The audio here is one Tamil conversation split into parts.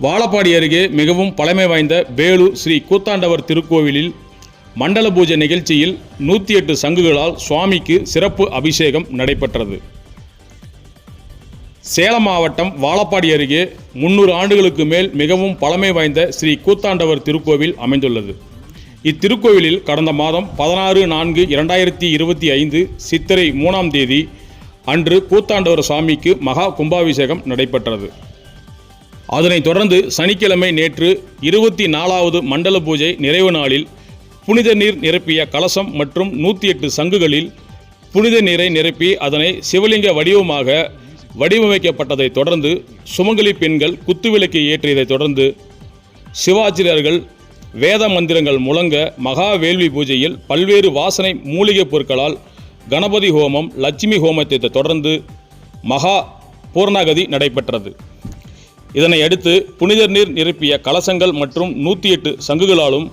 வாழப்பாடி அருகே மிகவும் பழமை வாய்ந்த வேலூர் ஸ்ரீ கூத்தாண்டவர் திருக்கோவிலில் மண்டல பூஜை நிகழ்ச்சியில் 108 சங்குகளால் சுவாமிக்கு சிறப்பு அபிஷேகம் நடைபெற்றது. சேலம் மாவட்டம் வாழப்பாடி அருகே 300 ஆண்டுகளுக்கு மேல் மிகவும் பழமை வாய்ந்த ஸ்ரீ கூத்தாண்டவர் திருக்கோவில் அமைந்துள்ளது. இத்திருக்கோவிலில் கடந்த மாதம் 16/4/2025 சித்திரை 3ஆம் தேதி அன்று கூத்தாண்டவர் சுவாமிக்கு மகா கும்பாபிஷேகம் நடைபெற்றது. அதனைத் தொடர்ந்து சனிக்கிழமை நேற்று 24வது மண்டல பூஜை நிறைவு நாளில் புனித நீர் நிரப்பிய கலசம் மற்றும் 108 சங்குகளில் புனித நீரை நிரப்பி அதனை சிவலிங்க வடிவமாக வடிவமைக்கப்பட்டதைத் தொடர்ந்து சுமங்கலி பெண்கள் குத்துவிளக்கு ஏற்றியதைத் தொடர்ந்து சிவாச்சாரியர்கள் வேத மந்திரங்கள் முழங்க மகா வேள்வி பூஜையில் பல்வேறு வாசனை மூலிகைப் பொருட்களால் கணபதி ஹோமம், லட்சுமி ஹோமத்தை தொடர்ந்து மகா பூர்ணாகதி நடைபெற்றது. இதனை அடுத்து புனித நீர் நிரப்பிய கலசங்கள் மற்றும் 108 சங்குகளாலும்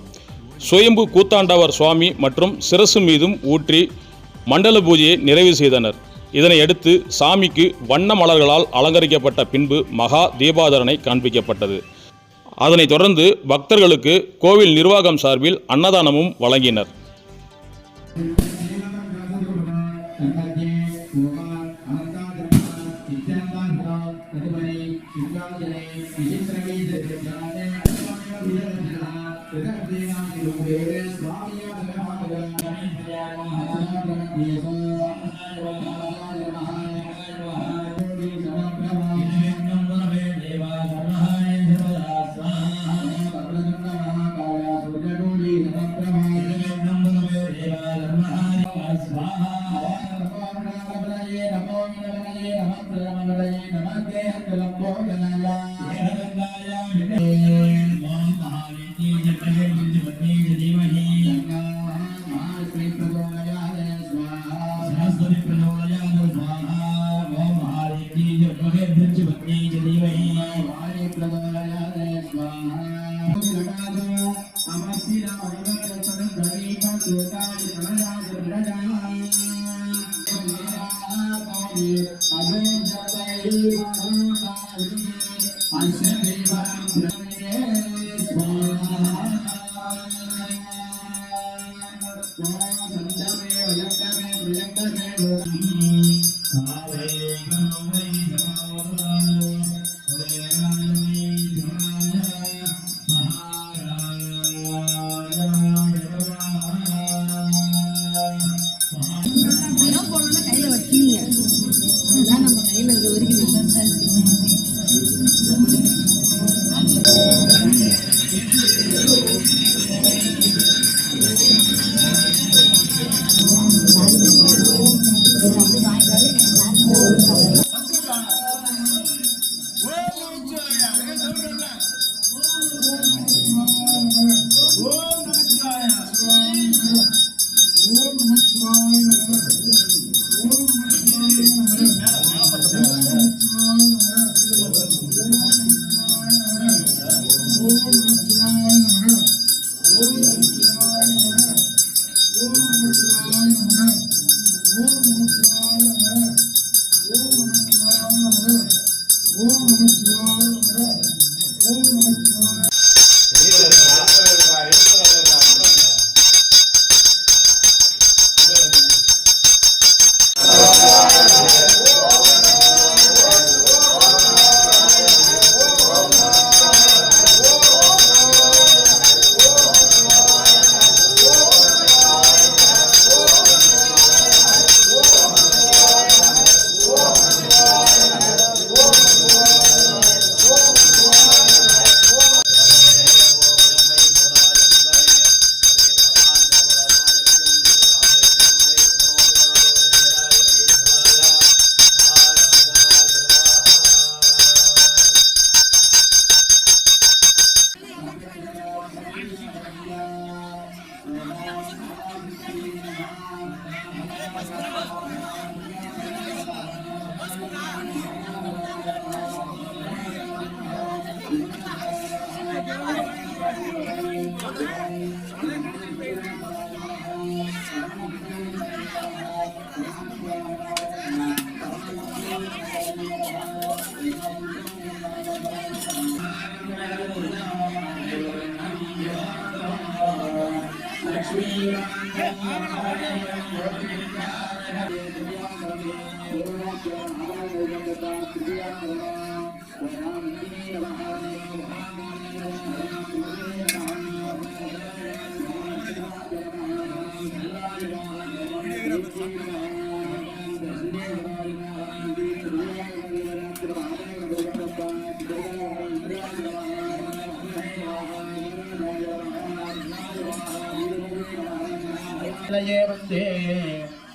சுயம்பு கூத்தாண்டவர் சுவாமி மற்றும் சிரசு மீதும் ஊற்றி மண்டல பூஜையை நிறைவு செய்தனர். இதனை அடுத்து சாமிக்கு வண்ண மலர்களால் அலங்கரிக்கப்பட்ட பின்பு மகா தீபாதரனை காண்பிக்கப்பட்டது. அதனைத் தொடர்ந்து பக்தர்களுக்கு கோவில் நிர்வாகம் சார்பில் அன்னதானமும் வழங்கினர்.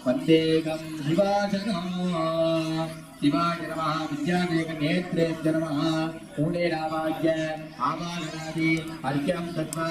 वंदेकं शिवाजनम् शिवाय नमः विद्यादेव नेत्रेभ्य नमः मूले रामाज्य आवाहनादि अर्घ्यं दत्वा